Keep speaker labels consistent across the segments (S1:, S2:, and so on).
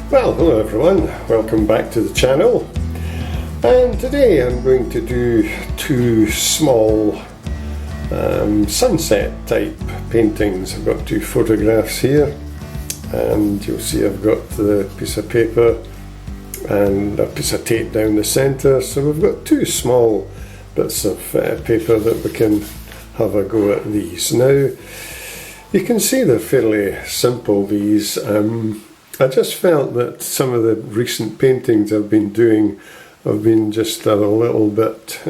S1: Well, hello everyone, welcome back to the channel, and today I'm going to do two small sunset type paintings. I've got two photographs here, and you'll see I've got the piece of paper and a piece of tape down the centre, so we've got two small bits of paper that we can have a go at these. Now you can see they're fairly simple, these. I just felt that some of the recent paintings I've been doing have been just a little bit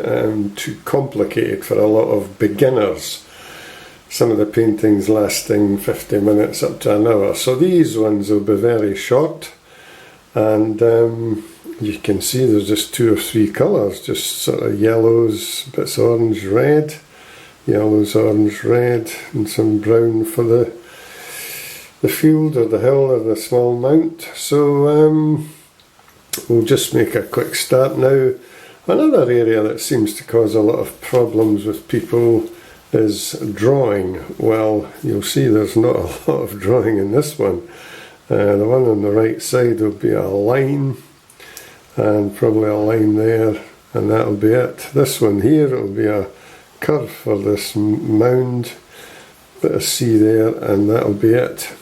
S1: too complicated for a lot of beginners. Some of the paintings lasting 50 minutes up to an hour. So these ones will be very short, and you can see there's just two or three colours, just sort of yellows, bits orange, red, yellows, orange, red, and some brown for the field or the hill or the small mount. So we'll just make a quick start now. Another area that seems to cause a lot of problems with people is drawing. Well, you'll see there's not a lot of drawing in this one. The one on the right side will be a line, and probably a line there, and that'll be it. This one here will be a curve for this mound, bit of sea there, and that'll be it.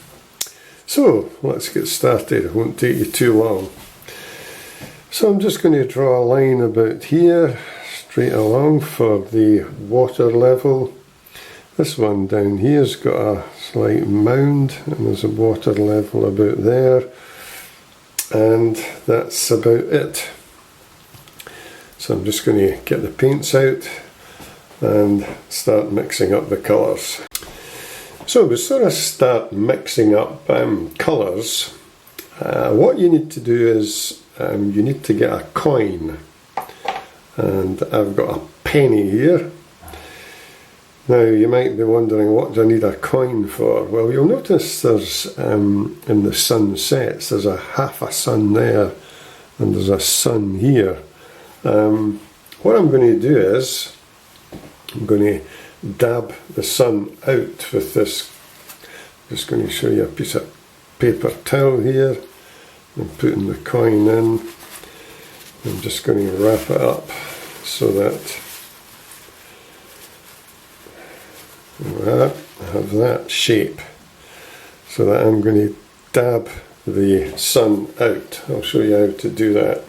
S1: So let's get started, it won't take you too long. So I'm just going to draw a line about here, straight along for the water level. This one down here's got a slight mound, and there's a water level about there, and that's about it. So I'm just going to get the paints out and start mixing up the colours. So we sort of start mixing up colours. What you need to do is you need to get a coin, and I've got a penny here. Now you might be wondering, what do I need a coin for? Well, you'll notice there's in the sunsets there's a half a sun there, and there's a sun here. What I'm going to do is I'm going to dab the sun out with this. I'm just going to show you a piece of paper towel here. I'm putting the coin in. I'm just going to wrap it up so that I have that shape, so that I'm going to dab the sun out. I'll show you how to do that.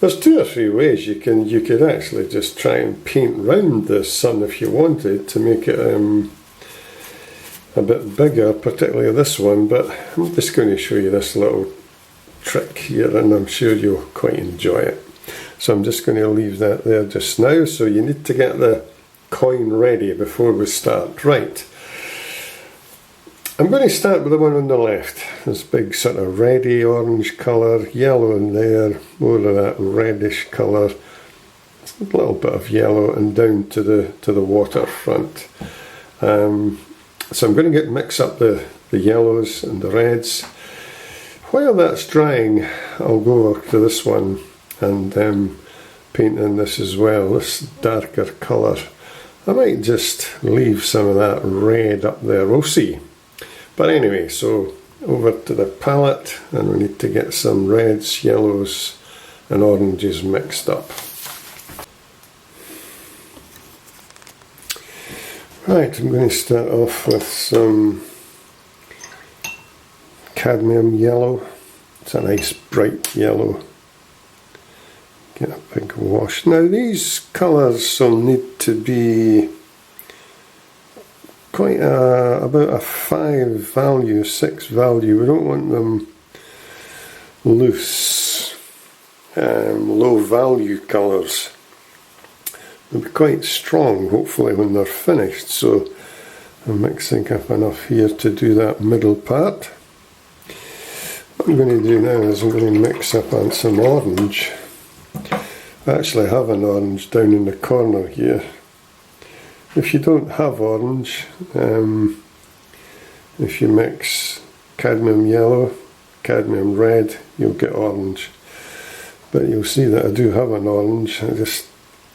S1: There's two or three ways you could actually just try and paint round the sun if you wanted to make it a bit bigger, particularly this one, but I'm just going to show you this little trick here, and I'm sure you'll quite enjoy it. So I'm just going to leave that there just now. So you need to get the coin ready before we start. Right, I'm going to start with the one on the left. This big sort of reddy orange colour, yellow in there, more of that reddish colour, a little bit of yellow, and down to the waterfront. So I'm going to mix up the yellows and the reds. While that's drying, I'll go over to this one and paint in this as well, this darker colour. I might just leave some of that red up there, we'll see. But anyway, so over to the palette, and we need to get some reds, yellows and oranges mixed up. Right, I'm going to start off with some cadmium yellow. It's a nice bright yellow. Get a big wash. Now these colours will need to be quite about a 5 value, 6 value. We don't want them loose, low value colours. They'll be quite strong hopefully when they're finished, so I'm mixing up enough here to do that middle part. What I'm going to do now is I'm going to mix up on some orange. I actually have an orange down in the corner here. If you don't have orange, if you mix cadmium yellow, cadmium red, you'll get orange. But you'll see that I do have an orange. I just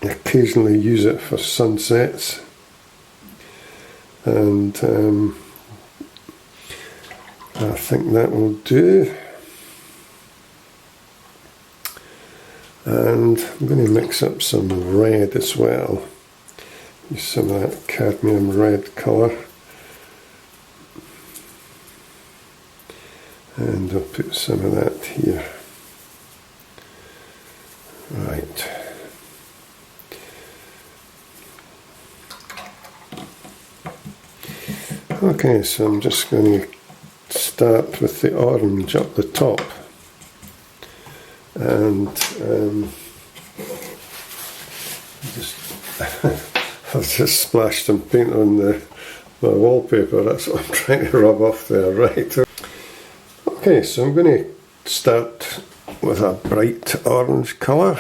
S1: occasionally use it for sunsets. And I think that will do. And I'm going to mix up some red as well. Use some of that cadmium red colour. And I'll put some of that here. Right. Okay, so I'm just going to start with the orange up the top. And I've just splashed some paint on my wallpaper. That's what I'm trying to rub off there, right? Okay, so I'm going to start with a bright orange colour,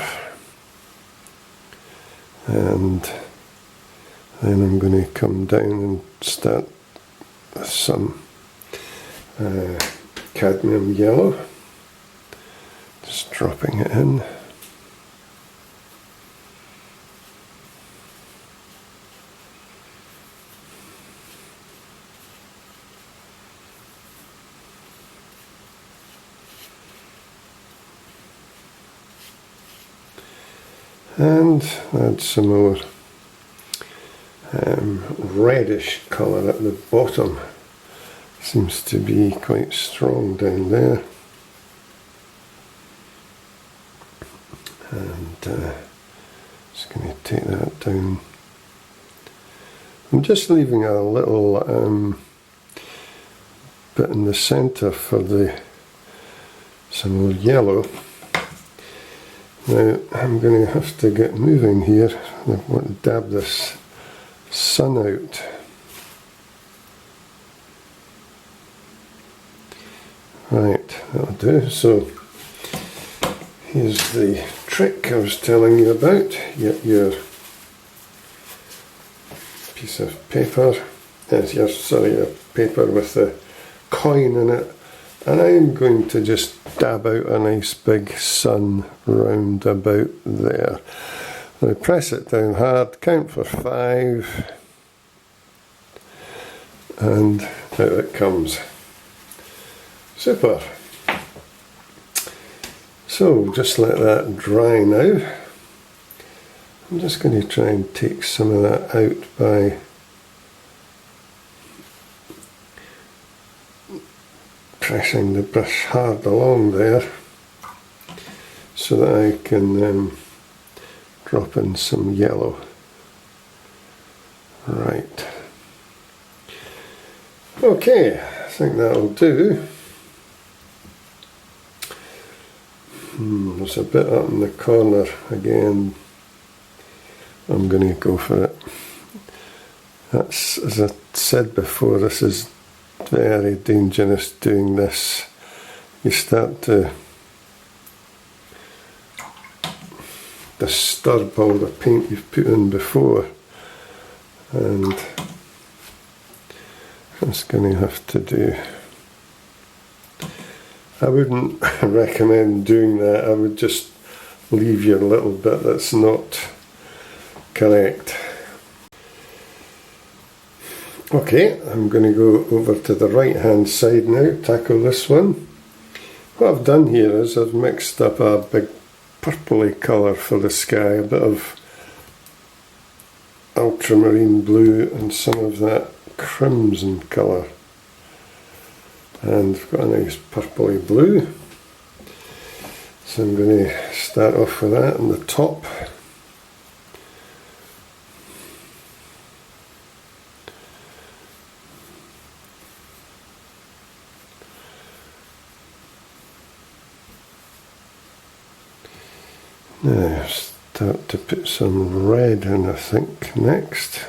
S1: and then I'm going to come down and start with some cadmium yellow, just dropping it in. And add some more reddish colour at the bottom. Seems to be quite strong down there. And just going to take that down. I'm just leaving a little bit in the centre for some more yellow. Now I'm going to have to get moving here. I want to dab this sun out. Right, that'll do. So here's the trick I was telling you about. Get your piece of paper, your paper with the coin in it. And I'm going to just dab out a nice big sun round about there. Now press it down hard, count for 5, and out it comes. Super. So just let that dry now. I'm just going to try and take some of that out by pressing the brush hard along there, so that I can drop in some yellow. Right. Okay, I think that'll do. There's a bit up in the corner again. I'm going to go for it. That's, as I said before, this is very dangerous doing this. You start to disturb all the paint you've put in before, and that's going to have to do. I wouldn't recommend doing that. I would just leave your little bit that's not correct. Okay, I'm going to go over to the right hand side now, tackle this one. What I've done here is I've mixed up a big purpley colour for the sky, a bit of ultramarine blue and some of that crimson colour. And I've got a nice purpley blue. So I'm going to start off with that on the top. Now start to put some red in, I think, next.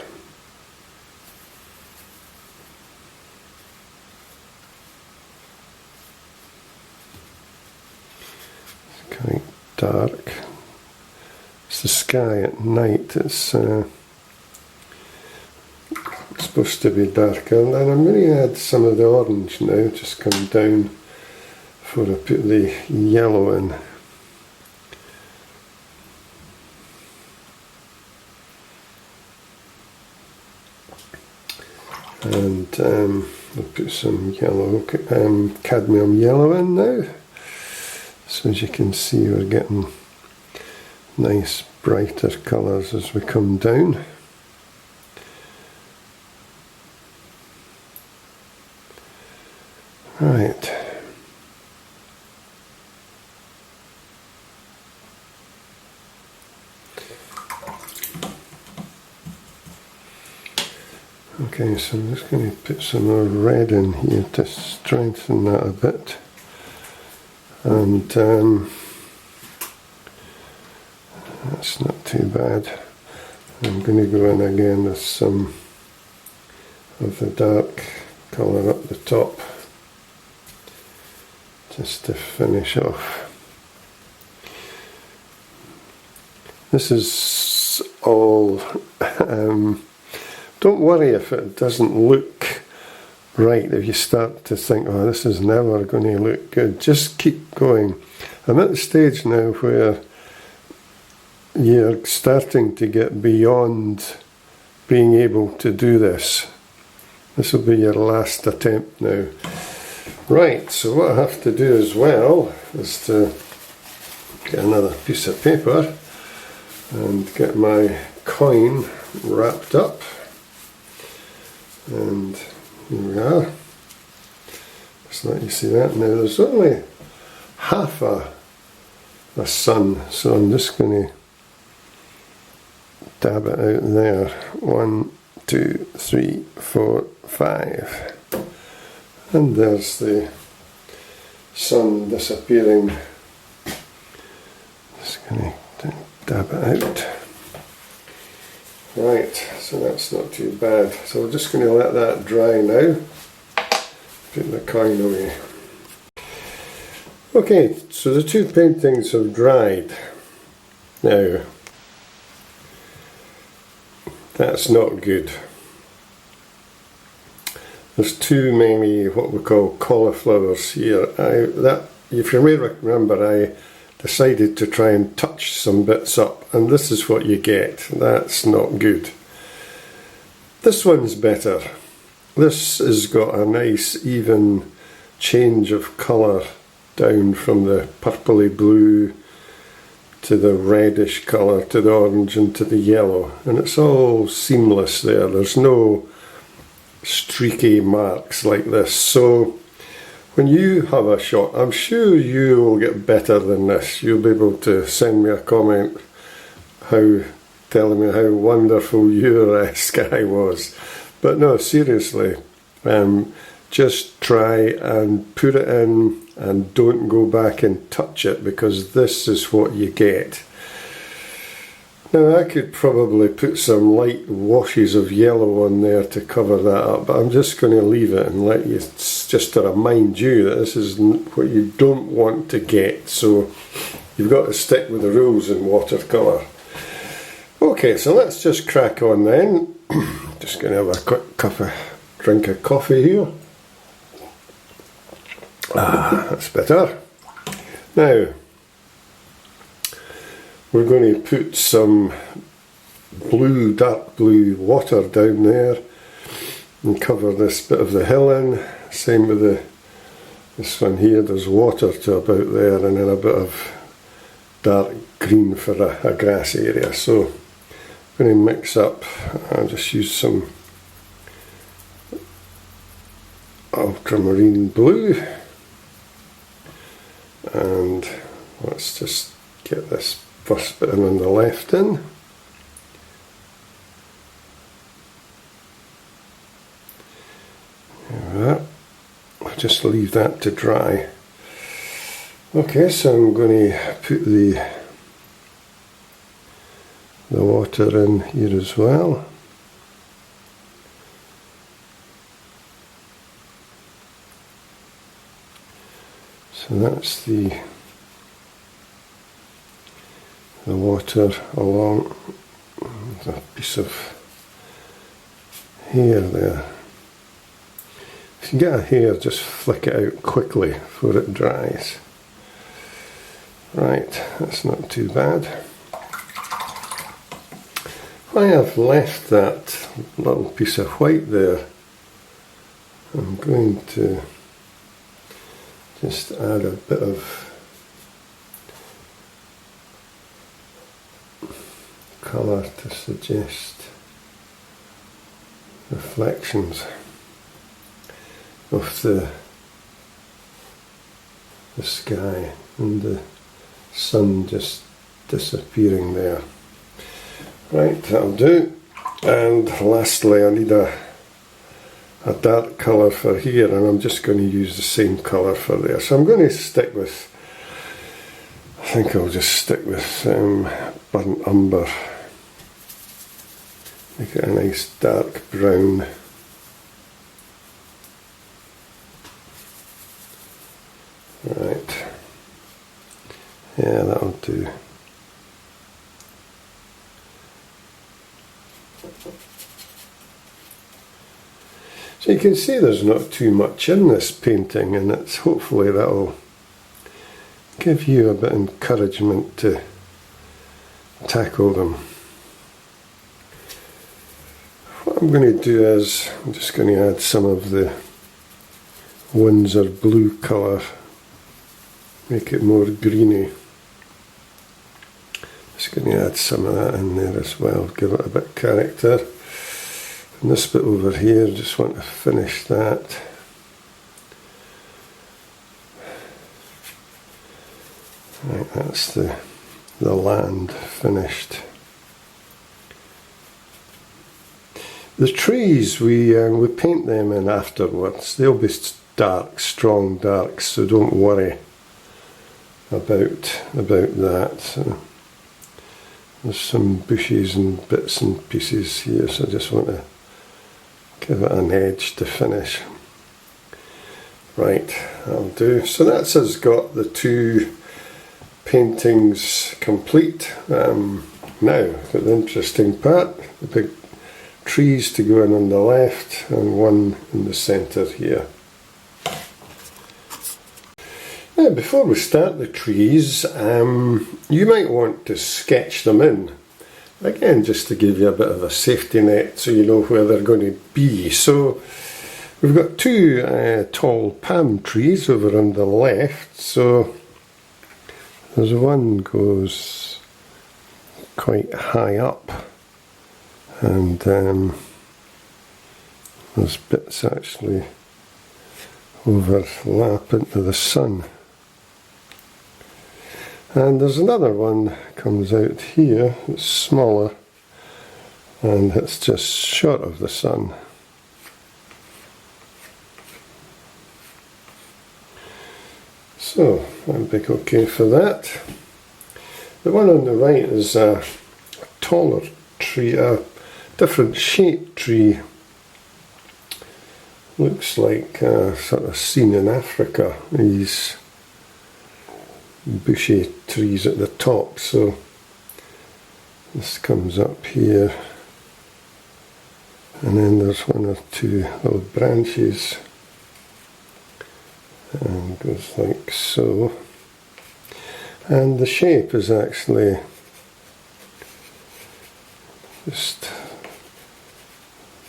S1: It's quite dark. It's the sky at night. It's supposed to be darker. And then I'm going to add some of the orange now, just come down before I put the yellow in. And I'll put some yellow, cadmium yellow in now. So as you can see, we're getting nice brighter colours as we come down. Right. Okay, so I'm just going to put some more red in here to strengthen that a bit. And that's not too bad. I'm going to go in again with some of the dark colour up the top, just to finish off. This is all, don't worry if it doesn't look right, if you start to think, oh, this is never going to look good. Just keep going. I'm at the stage now where you're starting to get beyond being able to do this. This will be your last attempt now. Right, so what I have to do as well is to get another piece of paper and get my coin wrapped up. And here we are. Just let you see that. Now there's only half a sun, so I'm just going to dab it out there. 1, 2, 3, 4, 5. And there's the sun disappearing. Just going to dab it out. Right, so that's not too bad. So we're just going to let that dry now. Put the coin away. Okay, so the two paintings have dried. Now, that's not good. There's too many what we call cauliflowers here. If you may remember, I decided to try and touch some bits up, and this is what you get. That's not good. This one's better. This has got a nice even change of colour down from the purpley blue to the reddish colour to the orange and to the yellow, and it's all seamless there. There's no streaky marks like this. So when you have a shot, I'm sure you will get better than this. You'll be able to send me a comment telling me how wonderful your sky was. But no, seriously, just try and put it in and don't go back and touch it, because this is what you get. Now I could probably put some light washes of yellow on there to cover that up, but I'm just going to leave it and let you, just to remind you that this is what you don't want to get. So you've got to stick with the rules in watercolour. Okay, so let's just crack on then. Just going to have a quick drink of coffee here. That's better. Now, we're going to put some blue, dark blue water down there and cover this bit of the hill in. Same with this one here, there's water to about there, and then a bit of dark green for a grass area. So I'm going to mix up, I'll just use some ultramarine blue, and let's just get this first bit on the left in. There we are. I'll just leave that to dry. Okay, so I'm going to put the water in here as well. So that's the water along a piece of hair there. If you get a hair, just flick it out quickly before it dries. Right, that's not too bad. I have left that little piece of white there. I'm going to just add a bit of colour to suggest reflections of the sky and the sun just disappearing there. Right, that'll do. And lastly, I need a dark colour for here, and I'm just going to use the same colour for there. So I'm going to stick with, I think I'll just stick with burnt umber. Make it a nice dark brown. Right. Yeah, that'll do. So you can see there's not too much in this painting, and it's hopefully that'll give you a bit of encouragement to tackle them. What I'm going to do is I'm just going to add some of the Windsor blue colour, make it more greeny. Just going to add some of that in there as well, give it a bit of character. And this bit over here, just want to finish that. Right, that's the land finished. The trees, we paint them in afterwards. They'll be dark, strong darks, so don't worry about that. So there's some bushes and bits and pieces here, so I just want to give it an edge to finish. Right, that'll do. So that's us got the two paintings complete. Now, got the interesting part, the big trees to go in on the left and one in the centre here. Now, before we start the trees, you might want to sketch them in. Again, just to give you a bit of a safety net so you know where they're going to be. So we've got two tall palm trees over on the left. So there's one goes quite high up, and there's bits actually overlap into the sun. And there's another one that comes out here, it's smaller, and it's just short of the sun. So, I'll be okay for that. The one on the right is a taller tree, a different shaped tree. Looks like a sort of scene in Africa, these bushy trees at the top. So this comes up here, and then there's one or two little branches, and goes like so. And the shape is actually just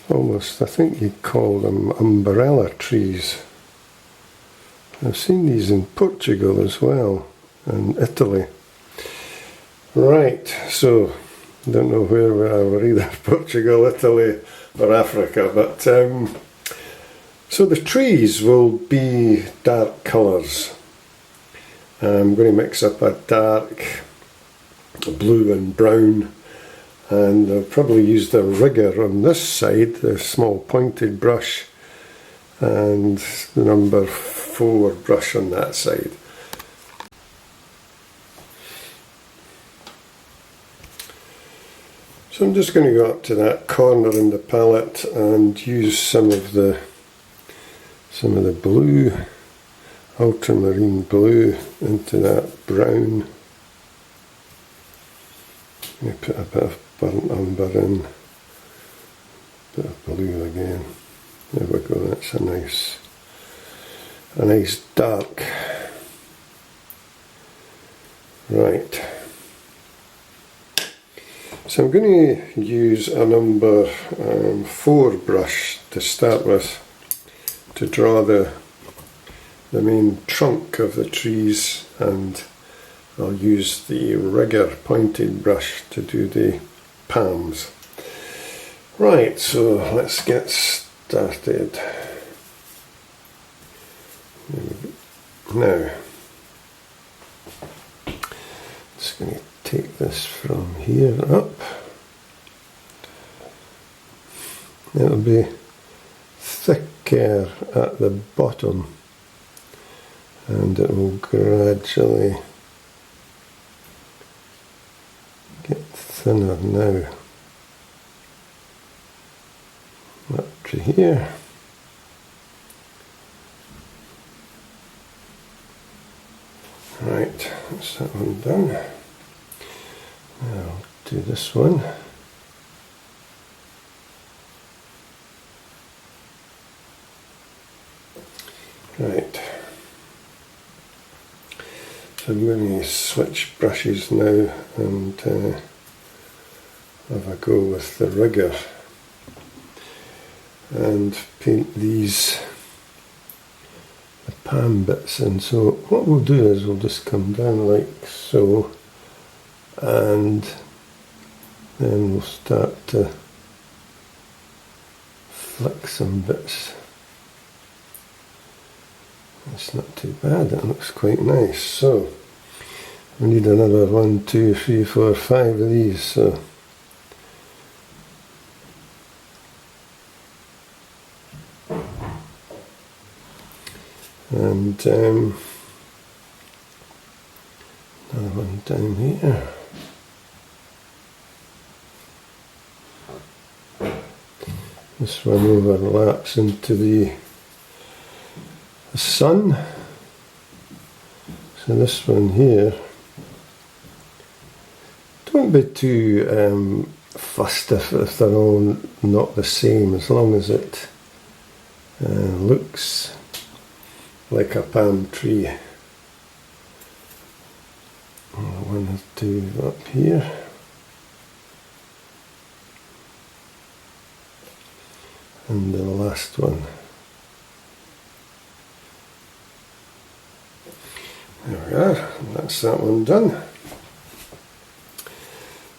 S1: almost, I think you'd call them umbrella trees. I've seen these in Portugal as well, and Italy. Right, so I don't know where we are, we're either Portugal, Italy or Africa, but so the trees will be dark colours. I'm going to mix up a dark blue and brown, and I've probably used a rigger on this side, the small pointed brush, and the number 4 brush on that side. So I'm just going to go up to that corner in the palette and use some of the blue, ultramarine blue, into that brown. Let me put a bit of burnt umber in, a bit of blue again. There we go, that's a nice dark. Right. So I'm going to use a number 4 brush to start with, to draw the main trunk of the trees, and I'll use the rigger pointed brush to do the palms. Right, so let's get started. Now, just going to take this from here up. It'll be thicker at the bottom, and it will gradually get thinner now. Up to here. Right, that's that one done. Now I'll do this one. Right. So I'm going to switch brushes now and have a go with the rigger and paint these the palm bits in. So what we'll do is we'll just come down like so, and then we'll start to flick some bits. It's not too bad, it looks quite nice. So we need another 1, 2, 3, 4, 5 of these. So and another one down here. This one overlaps into the sun. So this one here, don't be too fussed if they're all not the same, as long as it looks like a palm tree. One or two up here. And the last one. There we are, and that's that one done.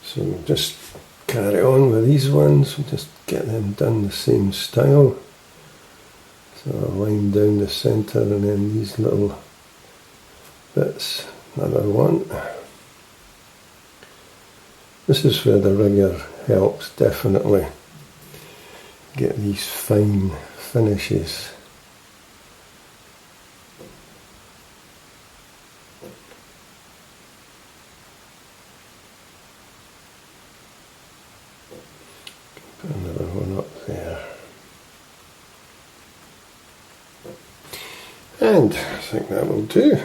S1: So we'll just carry on with these ones, we'll just get them done the same style. So a line down the centre, and then these little bits, another one. This is where the rigger helps, definitely. Get these fine finishes. Put another one up there. And I think that will do.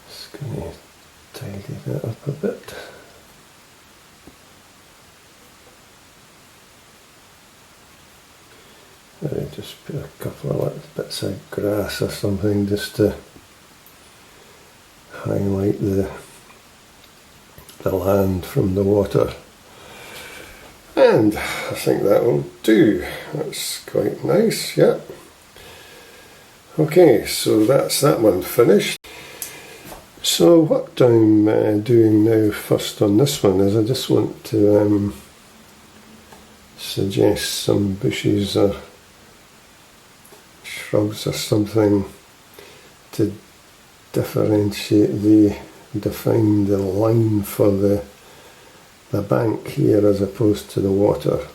S1: Just going to tidy that up a bit. Maybe just put a couple of little bits of grass or something just to highlight the land from the water. And I think that will do. That's quite nice, yeah. Okay, so that's that one finished. So what I'm doing now first on this one is I just want to suggest some bushes or shrubs or something to define the line for the bank here as opposed to the water.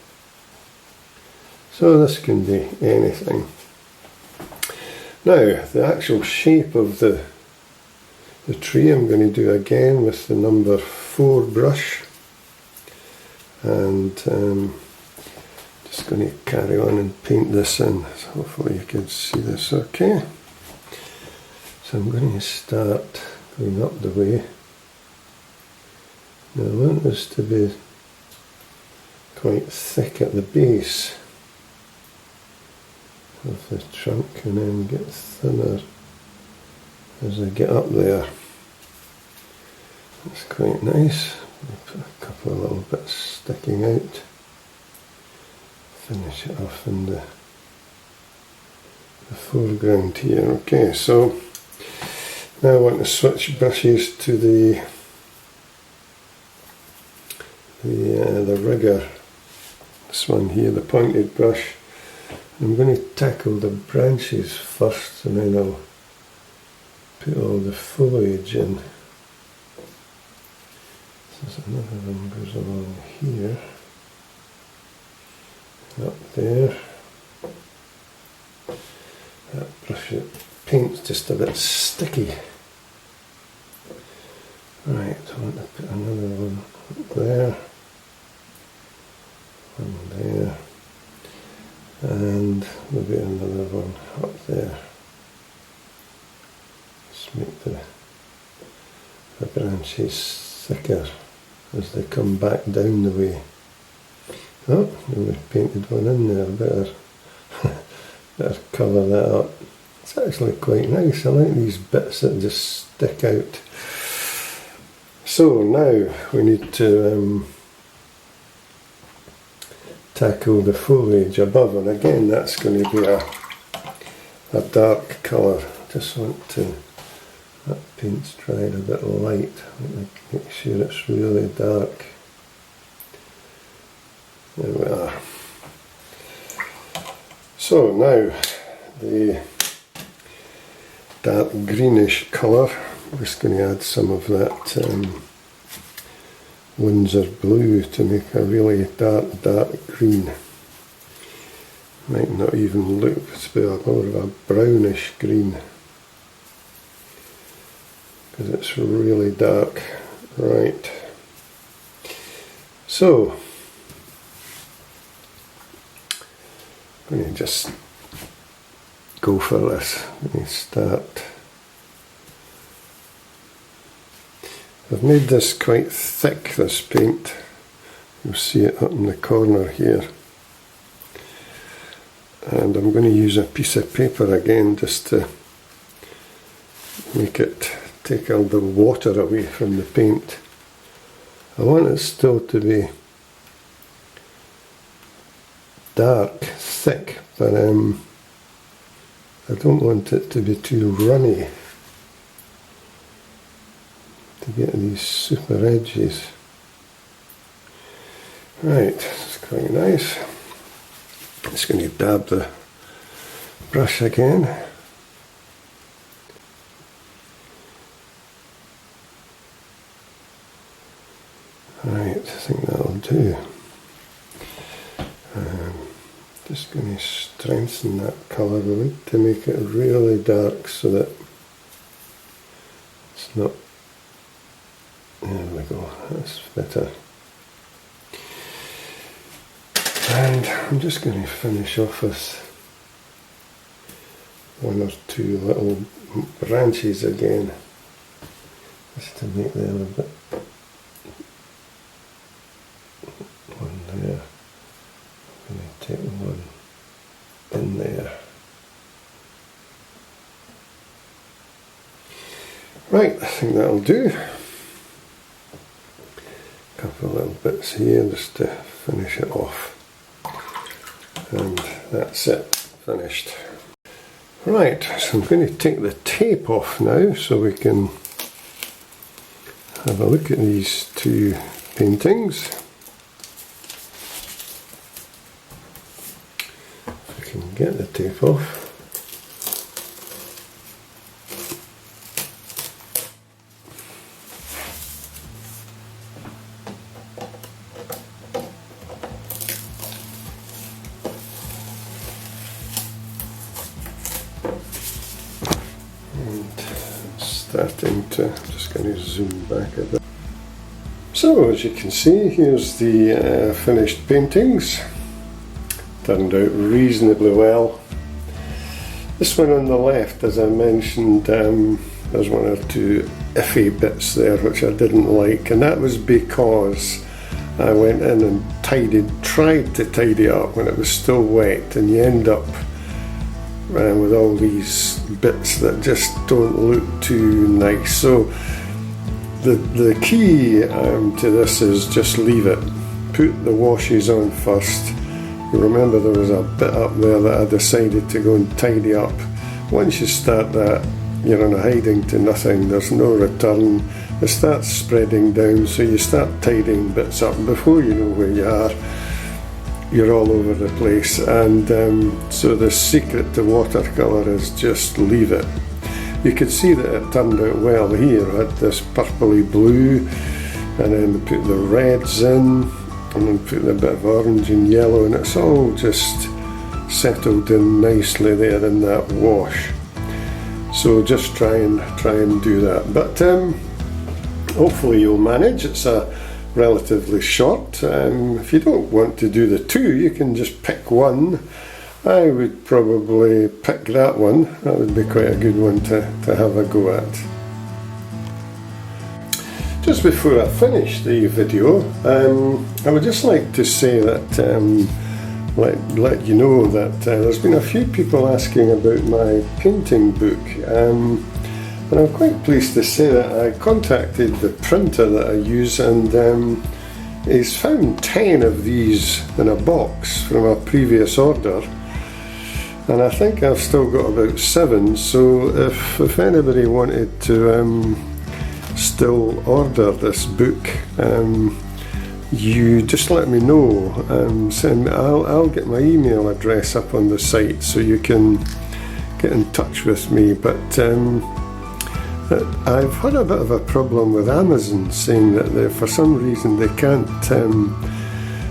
S1: So this can be anything. Now the actual shape of the tree I'm going to do again with the number 4 brush, and just going to carry on and paint this in. So hopefully you can see this okay. So I'm going to start going up the way. Now I want this to be quite thick at the base of the trunk and then get thinner as I get up there. That's quite nice. I'll put a couple of little bits sticking out. Finish it off in the foreground here. Okay, so now I want to switch brushes to the the rigger, this one here, the pointed brush. I'm going to tackle the branches first, and then I'll put all the foliage in. There's another one goes along here, up there. That brush, paint's just a bit sticky. Right, I want to put another one up there, one there, and maybe another one up there. Just make the branches thicker as they come back down the way. Oh, we've painted one in there, better colour that up. It's actually quite nice. I like these bits that just stick out. So now we need to tackle the foliage above, and again that's going to be a dark colour. Just want to, that paint's dried a bit light, make sure it's really dark. There we are. So now the dark greenish colour, I'm just going to add some of that Windsor blue to make a really dark green. Might not even look, it's more of a brownish green because it's really dark. Right, so I'm going to just go for this. Let me start. I've made this quite thick, this paint. You'll see it up in the corner here. And I'm going to use a piece of paper again just to make it, take all the water away from the paint. I want it still to be dark, thick, but I don't want it to be too runny, to get these super edges. Right, it's quite nice. Just going to dab the brush again. Right, I think that'll do. Just going to strengthen that colour a bit to make it really dark so that it's not. There we go, that's better. And I'm just going to finish off with one or two little branches again, just to make them a bit. One there. I'm going to take one in there. Right, I think that'll do. A couple of little bits here just to finish it off. And that's it, finished. Right, so I'm going to take the tape off now so we can have a look at these two paintings. If we can get the tape off. Starting to, just going to zoom back a bit. So as you can see, here's the finished paintings. Turned out reasonably well. This one on the left, as I mentioned, there's one or two iffy bits there which I didn't like, and that was because I went in and tried to tidy up when it was still wet, and you end up with all these bits that just don't look too nice. So the key to this is just leave it. Put the washes on first. You remember there was a bit up there that I decided to go and tidy up. Once you start that, you're on a hiding to nothing, there's no return. It starts spreading down, so you start tidying bits up, and before you know where you are, you're all over the place. And so the secret to watercolour is just leave it. You could see that it turned out well here. I had this purpley blue, and then put the reds in, and then put a bit of orange and yellow, and it's all just settled in nicely there in that wash. So just try and do that. But hopefully you'll manage. It's a relatively short. If you don't want to do the two, you can just pick one. I would probably pick that one. That would be quite a good one to have a go at. Just before I finish the video, I would just like to say that, let you know that there's been a few people asking about my painting book, and I'm quite pleased to say that I contacted the printer that I use, and he's found 10 of these in a box from a previous order. And I think I've still got about 7, so if anybody wanted to still order this book, you just let me know. I'll get my email address up on the site so you can get in touch with me. But I've had a bit of a problem with Amazon, saying that for some reason they can't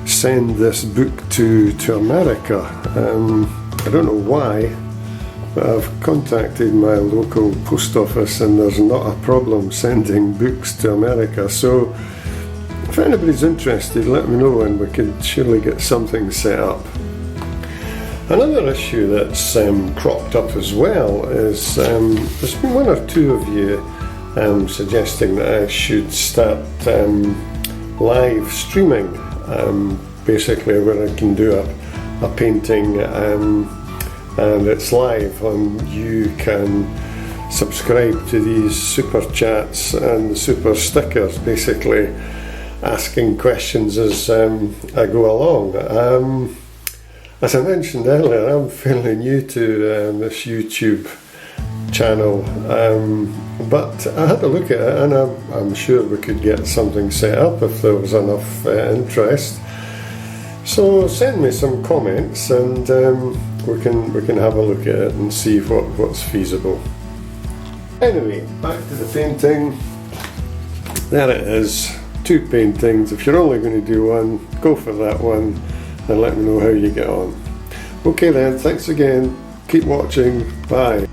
S1: send this book to America. I don't know why, but I've contacted my local post office and there's not a problem sending books to America. So if anybody's interested, let me know and we could surely get something set up. Another issue that's cropped up as well is there's been one or two of you suggesting that I should start live streaming, basically where I can do a painting and it's live, and you can subscribe to these super chats and super stickers, basically asking questions as I go along. As I mentioned earlier, I'm fairly new to this YouTube channel, but I had a look at it and I'm sure we could get something set up if there was enough interest. So send me some comments and we can have a look at it and see what's feasible. Anyway, back to the painting. There it is, 2 paintings. If you're only going to do one, go for that one and let me know how you get on. Okay then, thanks again, keep watching, bye.